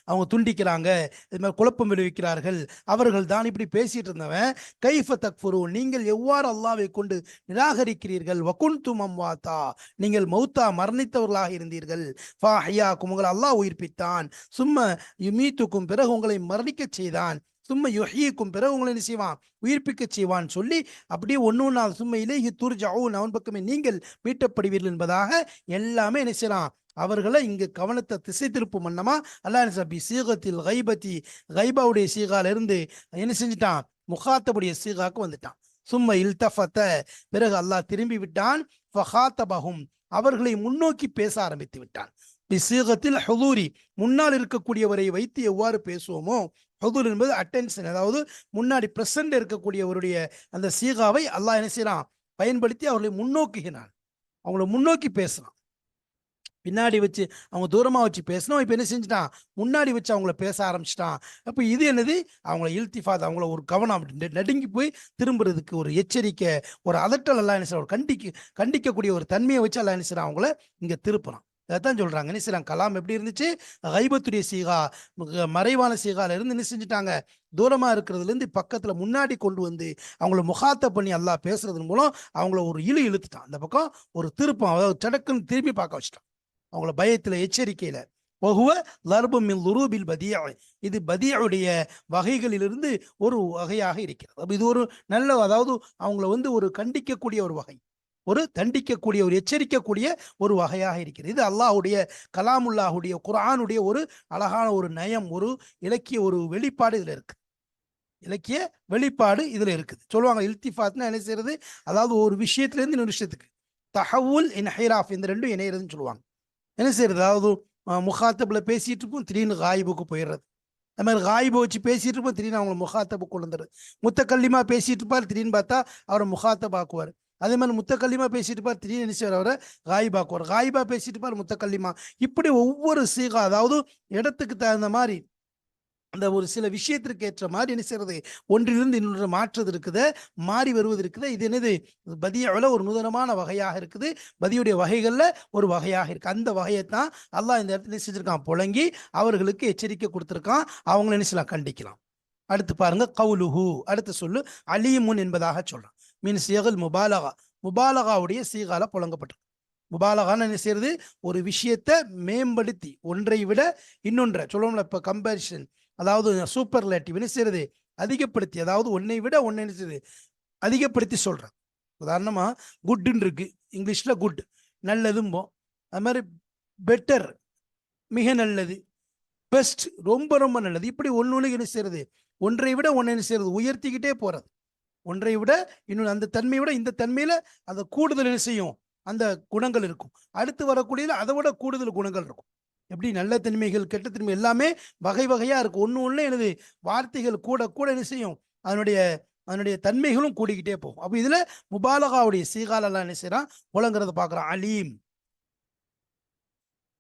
அவங்க துண்டிக்கிறாங்க, இது மாதிரி குழப்பம் விளைவிக்கிறார்கள், அவர்கள் தான் இப்படி பேசிட்டு இருந்தவன். கைஃப தக்ஃபுரூன், நீங்கள் எவ்வாறு அல்லாஹ்வை கொண்டு நிராகரிக்கிறீர்கள். வகுன்தும் அம்வாத்தா, நீங்கள் மௌத்தா மரணித்தவர்களாக இருந்தீர்கள். ஃபஅஹ்யாக்கும், உங்களை அல்லாஹ் உயிர்ப்பித்தான். சும்ம யுமீத்துக்கும், பிறகு உங்களை மரணிக்க செய்தான். சும்ம யுஹ்யீக்கும், பிறகு உங்களை என்ன செய்வான், உயிர்ப்பிக்க செய்வான் சொல்லி அப்படியே ஒன்று சும்ம இலைஹி துர்ஜஊன், அவன் பக்கமே நீங்கள் மீட்டப்படுவீர்கள் என்பதாக எல்லாமே என்ன செய்யலாம், அவர்களை இங்கு கவனத்தை திசை திருப்பும் வண்ணமா அல்லாஹ் சீகத்தில் கைபத்தி, கைபாவுடைய சீகால இருந்து என்ன செஞ்சிட்டான், முகாத்தபுடைய சீகாக்கு வந்துட்டான். சும்ம இல்தஃபத, பிறகு அல்லாஹ் திரும்பி விட்டான். ஃபஹாத்தபஹும், அவர்களை முன்னோக்கி பேச ஆரம்பித்து விட்டான். பிசீகத்தில் ஹுதூரி, முன்னால் இருக்கக்கூடியவரை வைத்து எவ்வாறு பேசுவோமோ, ஹுதூர் என்பது அட்டென்ஷன், அதாவது முன்னாடி பிரசன்ட் இருக்கக்கூடியவருடைய அந்த சீகாவை அல்லாஹ் என்ன செய்யறான், பயன்படுத்தி அவர்களை முன்னோக்குகிறான். அவங்கள முன்னோக்கி பேசலாம். பின்னாடி வச்சு அவங்க தூரமா வச்சு பேசணும், இப்ப என்ன செஞ்சுட்டான், முன்னாடி வச்சு அவங்கள பேச ஆரம்பிச்சிட்டான். அப்ப இது என்னது, அவங்கள இல்திஃபாத், அவங்கள ஒரு கவனம் நடுங்கி போய் திரும்புறதுக்கு ஒரு எச்சரிக்கை, ஒரு அதட்டல் எல்லாம் என்ன செய்யறான், ஒரு கண்டிக்கக்கூடிய ஒரு தன்மையை வச்சு எல்லாம் என்ன செய்யறான், அவங்கள இங்க திருப்புறான். அதான் சொல்றாங்க, என்ன செய்யறாங்க, கலாம் எப்படி இருந்துச்சு, கைபத்துடைய சீகா, மறைவான சீகால இருந்து என்ன செஞ்சுட்டாங்க, தூரமா இருக்கிறதுல இருந்து பக்கத்துல முன்னாடி கொண்டு வந்து அவங்கள முகாத்த பண்ணி அல்லாஹ் பேசுறது மூலம் அவங்கள ஒரு இழுத்துட்டான். அந்த பக்கம் ஒரு திருப்பம், அதாவது சடக்குன்னு திருப்பி பார்க்க வச்சுட்டான், அவங்கள பயத்துல எச்சரிக்கையில. இது பதியுடைய வகைகளிலிருந்து ஒரு வகையாக இருக்கிறது. இது ஒரு நல்ல, அதாவது அவங்கள வந்து ஒரு கண்டிக்கக்கூடிய ஒரு வகை, ஒரு தண்டிக்கக்கூடிய, ஒரு எச்சரிக்கக்கூடிய ஒரு வகையாக இருக்கிறது. இது அல்லாஹுடைய கலாமுல்லாஹுடைய குர்ஆனுடைய ஒரு அழகான ஒரு நயம், ஒரு இலக்கிய ஒரு வெளிப்பாடு இதுல இருக்கு, இலக்கிய வெளிப்பாடு இதுல இருக்குது. சொல்லுவாங்க இல்திஃபாத்னா என்ன செய்யறது, அதாவது ஒரு விஷயத்துல இருந்து இன்னொரு விஷயத்துக்கு தஹவுல் இன்ஹிராஃப், இந்த ரெண்டும் இணையறதுன்னு சொல்லுவாங்க. என்ன செய்யறது, அதாவது முகாத்தபில் பேசிட்டு இருப்போம், திடீர்னு காயிபுக்கு போயிடுறது. அது மாதிரி காயிபை வச்சு பேசிட்டு இருப்போம், திடீர்னு அவங்களை முகாத்தபு கொண்டு வந்துடுறது. முத்தக்கல்லிமா பேசிட்டு இருப்பார், திடீர்னு பார்த்தா அவரை முகாத்தபாக்குவார். அதே மாதிரி முத்தக்கல்லிமா பேசிட்டு பார், திடீர்னு என்ன செய்வார் அவரை காயிபாக்குவார். காயிபா பேசிட்டு பார் முத்தக்கல்லிமா. இப்படி ஒவ்வொரு சீகா, அதாவது இடத்துக்கு தகுந்த மாதிரி அந்த ஒரு சில விஷயத்திற்கு ஏற்ற மாதிரி என்ன செய்யறது, ஒன்றிலிருந்து இன்னொன்று மாற்றுறது இருக்குது, மாறி வருவது இருக்குது. இது என்னது, பதியாவில் ஒரு நூதனமான வகையாக இருக்குது, பதியுடைய வகைகள்ல ஒரு வகையாக இருக்கு. அந்த வகையை தான் அல்லாஹ் இந்த இடத்துல செஞ்சிருக்கான், புழங்கி அவர்களுக்கு எச்சரிக்கை கொடுத்திருக்கான். அவங்கள என்ன செய்யலாம், கண்டிக்கலாம். அடுத்து பாருங்க, கவுலுஹு, அடுத்து சொல்லு அலீமுன் என்பதாக சொல்றான். மீன் சீகல் முபாலகா, முபாலகாவுடைய சீகால புழங்கப்பட்டிருக்கு. முபாலகான்னு என்ன செய்யறது, ஒரு விஷயத்தை மேம்படுத்தி ஒன்றை விட இன்னொன்றை சொல்லுவோம்ல, இப்போ கம்பேரிஷன், அதாவது சூப்பர்லேட்டிவ் என்ன செய்யறது, அதிகப்படுத்தி, அதாவது ஒன்னை விட ஒன்னை என்ன செய்யுது, அதிகப்படுத்தி சொல்றேன். உதாரணமா குட்ன்னு இருக்கு, இங்கிலீஷ்ல குட் நல்லதும்போம். அது மாதிரி பெட்டர் மிக நல்லது, பெஸ்ட் ரொம்ப ரொம்ப நல்லது. இப்படி ஒன்று என்ன செய்யறது, ஒன்றை விட ஒன்றை என்ன செய்யறது, உயர்த்திக்கிட்டே போறது. ஒன்றை விட இன்னொன்று, அந்த தன்மையை விட இந்த தன்மையில அந்த கூடுதல் என்ன செய்யும், அந்த குணங்கள் இருக்கும். அடுத்து வரக்கூடியது அதை விட கூடுதல் குணங்கள் இருக்கும். எப்படி நல்ல தன்மைகள் கெட்ட தன்மை எல்லாமே வகை வகையா இருக்கும். ஒன்று ஒன்று எனது வார்த்தைகள் கூட கூட என்ன செய்யும், அதனுடைய அதனுடைய தன்மைகளும் கூடிக்கிட்டே போகும். அப்போ இதுல முபாலகாவுடைய சீகாலெல்லாம் என்ன செய்யறான், புலங்கிறத பார்க்குறான். அலீம்,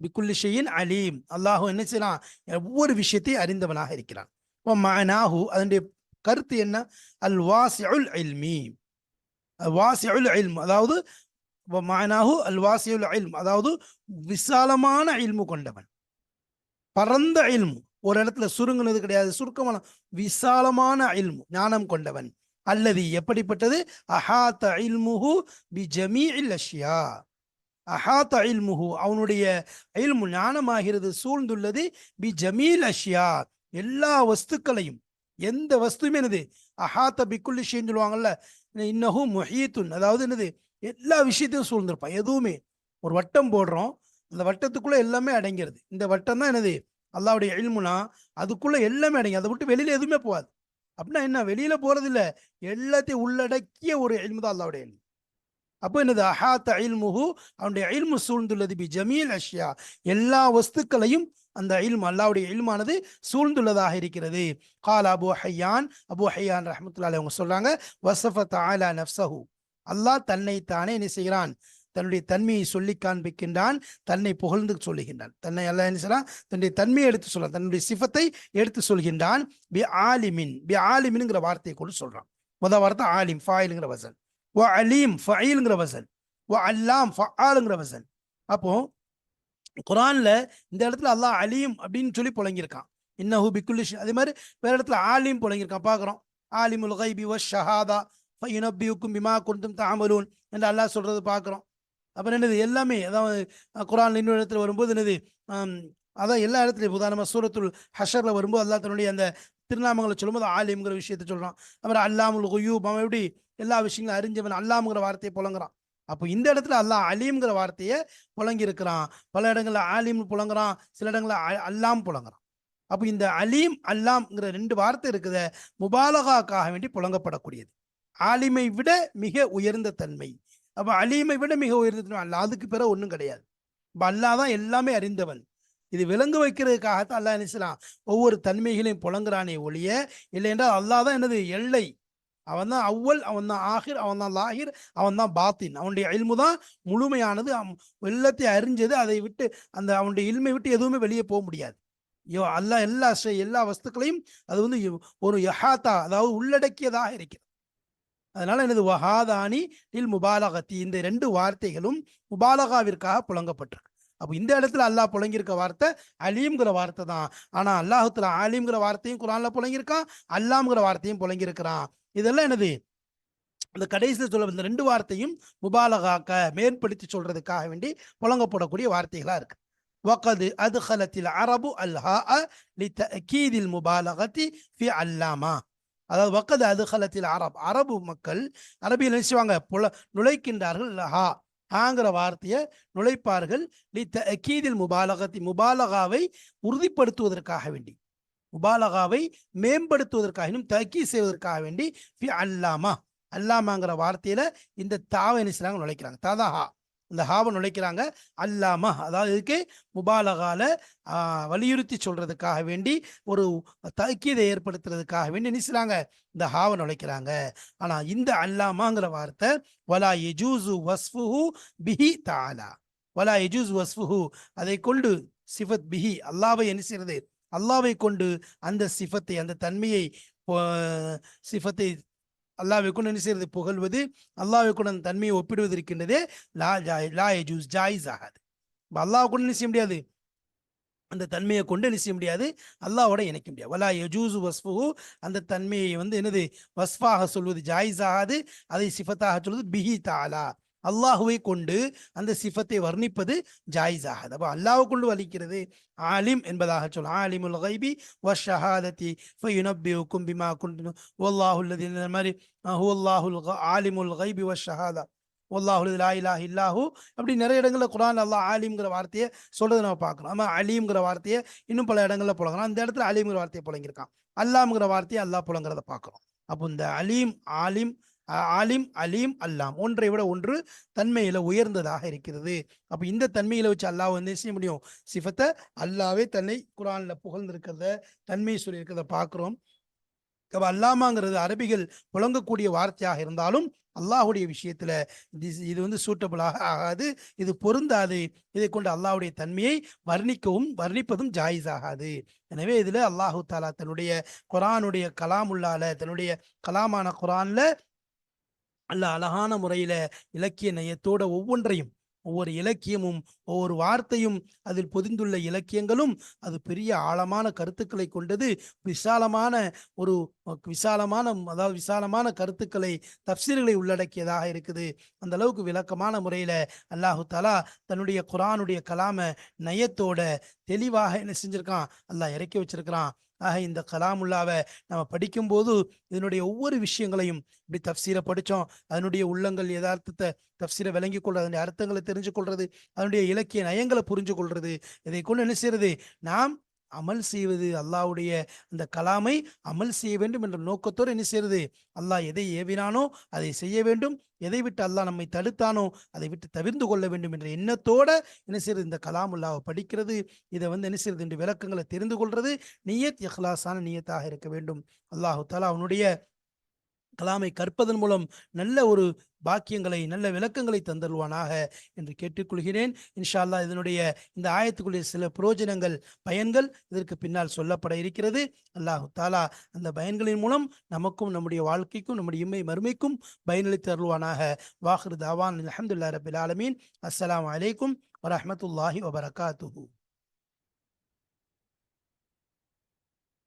பிக்குல்லி ஷையின் அலீம், அல்லாஹு என்ன செய்யறான், ஒவ்வொரு விஷயத்தையும் அறிந்தவனாக இருக்கிறான். மஅனாஹு, அதனுடைய கருத்து என்ன, அல் வாசிஉல் இல்மி, வாசிஉல் இல்ம், அதாவது மஅனாஹு அல் வாசிஉல் இல்ம், அதாவது விசாலமான இல்மு கொண்டவன், பரந்த இல்மு, ஒரு இடத்துல சுருங்குனது கிடையாது, சுருக்கமான விசாலமான இல்மு, ஞானம் கொண்டவன். அல்லது எப்படிப்பட்டது, அஹாத இல்முஹு பி ஜமீஇல் அஷ்யா, அஹாத இல்முஹு, அவனுடைய இல்மு ஞானமாகிறது சூழ்ந்துள்ளது, பி ஜமீல் அஷ்யா, எல்லா வஸ்துக்களையும், எந்த வஸ்துமே என்னது, அஹாத்த பிக்குல்லி ஷைன்னு சொல்லுவாங்கல்ல, இன்னஹு முஹீத்துன், அதாவது என்னது, எல்லா விஷயத்தையும் சூழ்ந்திருப்பான். எதுவுமே ஒரு வட்டம் போடுறோம், அந்த வட்டத்துக்குள்ள எல்லாமே அடங்கிறது. இந்த வட்டம் தான் என்னது, அல்லாவுடைய இல்முனா, அதுக்குள்ள எல்லாமே அடங்கி, அதை விட்டு வெளியில எதுவுமே போகாது. அப்படின்னா என்ன, வெளியில போறது இல்லை, எல்லாத்தையும் உள்ளடக்கிய ஒரு இல்மு தான் அல்லாவுடைய இல்மு. அப்போ என்னது, அஹாத்த இல்முஹு, அவனுடைய இல்மு சூழ்ந்துள்ளது, பி ஜமீல் அஷ்யா, எல்லா வஸ்துக்களையும் அந்த இல்மு, அல்லாவுடைய இல்மானது சூழ்ந்துள்ளதாக இருக்கிறது. கால அபு ஹையான், அபு ஹையான் ரஹ்மத்துல்லாஹி அவங்க சொல்றாங்க, வஸஃப தஆலா நஃப்ஸஹு, அல்லாஹ் தன்னை தானே என்ன செய்கிறான், தன்னுடைய தன்மையை சொல்லி காண்பிக்கின்றான், தன்னை புகழ்ந்து சொல்லுகின்றான். தன்னை அல்லாஹ் என்ன செய்யறான், தன்னுடைய தன்மையை எடுத்து சொல்றான், தன்னுடைய சிஃபத்தை எடுத்து சொல்கின்றான். பி ஆலிமின், பி ஆலிமின்ங்கிற வார்த்தையை கொண்டு சொல்றான். முதல் வார்த்தை ஆலிம், ஃபாயில்ங்கிற வசன், வ அலீம் ஃபஈல்ங்கிற வசன், வ அல்லாம் ஃபஆல்ங்கிற வசன். அப்போ குரான்ல இந்த இடத்துல அல்லாஹ் அலீம் அப்படின்னு சொல்லி புழங்கியிருக்கான், இன்னஹு பிக்குல்லி ஷை. அதே மாதிரி வேற இடத்துல ஆலிம் புழங்கியிருக்கான், பார்க்குறோம். ஆலிமுல் கைபி வ ஷஹாதா ஃபயுனப்பியுக்கும் பிமா குன்தும் தஅமலூன் என்று அல்லாஹ் சொல்றது பார்க்குறோம். அப்புறம் என்னது, எல்லாமே அதாவது குரான் இன்னொரு இடத்துல வரும்போது என்னது, அதான் எல்லா இடத்துலையும் உதாரணமாக சூரத்துல் ஹஷர்ல வரும்போது அல்லாஹ் தன்னுடைய அந்த திருநாமங்களை சொல்லும்போது ஆலிம்ங்கிற விஷயத்தை சொல்கிறான். அப்புறம் அல்லாமுல் குயூப், அவன் எப்படி எல்லா விஷயங்களும் அறிஞ்சவன், அல்லாமுங்கிற வார்த்தையை புழங்குறான். அப்போ இந்த இடத்துல அல்லாஹ் அலீம்ங்கிற வார்த்தையை புழங்கி இருக்கிறான். பல இடங்கள்ல ஆலிம் புழங்குறான், சில இடங்கள்ல அல்லாம் புழங்குறான். அப்போ இந்த அலீம் அல்லாம்ங்கிற ரெண்டு வார்த்தை இருக்குது, முபாலகாக்காக வேண்டி புழங்கப்படக்கூடியது. ஆலிமை விட மிக உயர்ந்த தன்மை. அப்போ அலீமை விட மிக உயர்ந்த தன்மை அல்ல, அதுக்கு பிறகு ஒன்றும் கிடையாது. இப்போ அல்லாஹ் தான் எல்லாமே அறிந்தவன். இது விளங்க வைக்கிறதுக்காகத்தான் அல்லாஹ் என்ன செய்யலாம், ஒவ்வொரு தன்மைகளையும் புழங்குறானே ஒழிய, இல்லை என்றால் அல்லாஹ் தான் என்னது எல்லை, அவன் தான் அவ்வல், அவன் தான் ஆஹிர், அவன் தான் லாஹிர், அவன் தான் பாத்தின். அவனுடைய இல்மு தான் முழுமையானது, எல்லாத்தையும் அறிஞ்சது. அதை விட்டு அந்த அவனுடைய இல்மை விட்டு எதுவுமே வெளியே போக முடியாது. அல்லாஹ் எல்லா வஸ்துக்களையும் அது வந்து ஒரு யஹாத்தா, அதாவது உள்ளடக்கியதாக இருக்கிறது. அதனால எனது வஹாதானி இல் முபாலகத்தி, இந்த ரெண்டு வார்த்தைகளும் முபாலகாவிற்காக புழங்கப்பட்டிருக்கு. அப்போ இந்த இடத்துல அல்லாஹ் புழங்கியிருக்க வார்த்தை அலீம்ங்கிற வார்த்தை தான். ஆனா அல்லாஹுத்துல ஆலிம்ங்கிற வார்த்தையும் குரான்ல புழங்கியிருக்கான், அல்லாம்ங்கிற வார்த்தையும் புழங்கியிருக்கிறான். இதெல்லாம் என்னது, அந்த கடைசியில் சொல்ல இந்த ரெண்டு வார்த்தையும் முபாலகாக்க மேற்படுத்தி சொல்றதுக்காக வேண்டி புழங்கப்படக்கூடிய வார்த்தைகளா இருக்கு. வகது அத்கலத்தில் அரபு அல்ஹா லிதஅகீதில் முபாலகத்தி ஃபி அல்லாமா, அதாவது வக்கது அதுகலத்தில் அரபு மக்கள் அரபியில் நினைச்சுவாங்க நுழைக்கின்றார்கள், ஹா ஹாங்கிற வார்த்தையை நுழைப்பார்கள், லிதஅகீதில் முபாலகத்தி, முபாலகாவை உறுதிப்படுத்துவதற்காக வேண்டி, முபாலகாவை மேம்படுத்துவதற்காக, இன்னும் தக்கீ செய்வதற்காக வேண்டி ஃபி அல்லாமா, அல்லாமாங்கிற வார்த்தையில இந்த தாவை என்ன செய்றாங்க, நுழைக்கிறாங்க. ததஹா இந்த ஹாவை நுழைக்கிறாங்க. அல்லாமா, அதாவது இதுக்கு முபாலகால வலியுறுத்தி சொல்றதுக்காக வேண்டி, ஒரு தக்கீதை ஏற்படுத்துறதுக்காக வேண்டி என்ன செய்றாங்க, இந்த ஹாவை நுழைக்கிறாங்க. ஆனா இந்த அல்லாமாங்கிற வார்த்தை வலா யஜூசு வஸ்ஃபுஹு பிஹி தஆலா, வலா யஜூஸ் வஸ்ஃபுஹு, அதை கொண்டு சிஃபத் பிஹி, அல்லாவை என்ன செய்யறது, அல்லாவை கொண்டு அந்த சிஃபத்தை, அந்த தன்மையை, சிஃபத்தை அல்லாஹ்வை கொண்டு என்ன செய்யறது, புகழ்வது, அல்லாஹ்வை கொண்டு அந்த தன்மையை ஒப்பிடுவது இருக்கின்றதே, லா யஜூஸ், ஜாயிஸ் ஆகாது. அல்லாஹ் கொண்டு என்ன செய்ய முடியாது, அந்த தன்மையை கொண்டு என்ன செய்ய முடியாது, அல்லாஹ்வோட இணைக்க முடியாது. வலா யஜூசு வஸ்ஃபுஹு, அந்த தன்மையை வந்து என்னது, வஸ்ஃபாக சொல்வது ஜாயிஸ் ஆகாது, அதை சிஃபத்தாக சொல்வது பிஹி தஆலா, அல்லாஹுவை கொண்டு அந்த சிஃபத்தை வர்ணிப்பது ஜாயிஸ் ஆகாது. அப்போ அல்லாஹ்வை கொண்டு வலிக்கிறது ஆலிம் என்பதாக சொல்லும். ஆலிமுல் கைபி வஷஹாதத்தி ஃபயுனப்பியுக்கும் பிமா குன்தும் வல்லாஹு அல்லதி, இந்த மாதிரி ஹுவல்லாஹுல் ஆலிமுல் கைபி வஷஹாதா வல்லாஹு லா இலாஹ இல்லாஹு, அப்படி நிறைய இடங்கள்ல குர்ஆன் அல்லாஹ் ஆலிம்ங்கிற வார்த்தையை சொல்றதை நம்ம பார்க்கணும். ஆமா, அலீம்ங்கிற வார்த்தையை இன்னும் பல இடங்கள்ல புழங்கலாம். அந்த இடத்துல அலீம்ங்கிற வார்த்தையை புழங்கியிருக்கான். அல்லாம்ங்கிற வார்த்தையை அல்லாஹ் புழங்குறத பார்க்கணும். அப்போ இந்த அலீம், ஆலிம், ஆலிம், அலீம், அல்லாம் ஒன்றை விட ஒன்று தன்மையில உயர்ந்ததாக இருக்கிறது. அப்ப இந்த தன்மையில வச்சு அல்லாஹ் வந்து செய்ய முடியும், சிஃபத்தை அல்லாவே தன்னை குர்ஆன்ல புகழ்ந்திருக்கிறத, தன்மை சொல்லியிருக்கிறத பார்க்கிறோம். அப்ப அல்லாமாங்கிறது அரபிகள் புழங்கக்கூடிய வார்த்தையாக இருந்தாலும் அல்லாஹுடைய விஷயத்துல இது வந்து சூட்டபிளாக ஆகாது, இது பொருந்தாது. இதை கொண்டு அல்லாஹுடைய தன்மையை வர்ணிப்பதும் ஜாயிஸ் ஆகாது. எனவே இதுல அல்லாஹு தாலா தன்னுடைய குர்ஆனுடைய கலாமுல்லால, தன்னுடைய கலாமான குர்ஆன்ல அல்லாஹ் அழகான முறையில இலக்கிய நயத்தோட ஒவ்வொன்றையும், ஒவ்வொரு இலக்கியமும், ஒவ்வொரு வார்த்தையும், அதில் பொதிந்துள்ள இலக்கியங்களும் அது பெரிய ஆழமான கருத்துக்களை கொண்டது. விசாலமான ஒரு அதாவது விசாலமான கருத்துக்களை, தப்சீர்களை உள்ளடக்கியதாக இருக்குது. அந்த அளவுக்கு விளக்கமான முறையில அல்லாஹு தஆலா தன்னுடைய குர்ஆனுடைய கலாம நயத்தோட தெளிவாக என்ன செஞ்சிருக்கான், அல்லாஹ் இறக்கி வச்சிருக்கிறான். ஆக இந்த கலாமுல்லாவை நம்ம படிக்கும்போது இதனுடைய ஒவ்வொரு விஷயங்களையும், இப்படி தப்சீரை படித்தோம், அதனுடைய உள்ளங்கள் யதார்த்தத்தை தப்சீரை விளங்கி கொள்றது, அதனுடைய அர்த்தங்களை தெரிஞ்சு கொள்றது, அதனுடைய இலக்கிய நயங்களை புரிஞ்சு கொள்றது, இதை கொண்டு என்ன செய்யறது, நாம் அமல் செய்வது, அல்லாஹ்வுடைய அந்த கலாமை அமல் செய்ய வேண்டும் என்ற நோக்கத்தோடு என்ன செய்யறது, அல்லாஹ் எதை ஏவினானோ அதை செய்ய வேண்டும், எதை விட்டு அல்லாஹ் நம்மை தடுத்தானோ அதை விட்டு தவிர்ந்து கொள்ள வேண்டும் என்ற எண்ணத்தோட என்ன செய்யறது, இந்த கலாமுல்லாவை படிக்கிறது, இதை வந்து என்ன செய்யறது என்று விளக்கங்களை தெரிந்து கொள்றது, நியத் இஹ்லாஸான நியத்தாக இருக்க வேண்டும். அல்லாஹு தஆலா அவனுடைய கலாமை கற்பதன் மூலம் நல்ல ஒரு பாக்கியங்களை, நல்ல விளக்கங்களை தந்தருவானாக என்று கேட்டுக்கொள்கிறேன். இன்ஷா அல்லாஹ் இதனுடைய இந்த ஆயத்துக்குரிய சில புரோஜனங்கள், பயன்கள் இதற்கு பின்னால் சொல்லப்பட இருக்கிறது. அல்லாஹு தாலா அந்த பயன்களின் மூலம் நமக்கும், நம்முடைய வாழ்க்கைக்கும், நம்முடைய இம்மை மறுமைக்கும் பயனளித்து அருள்வானாக. வாஹிரு தாவான் அல்ஹம்துலில்லாஹி ரப்பில் ஆலமீன். அஸ்ஸலாமு அலைக்கும் வரஹ்மத்துல்லாஹி வபரகாத்துஹு.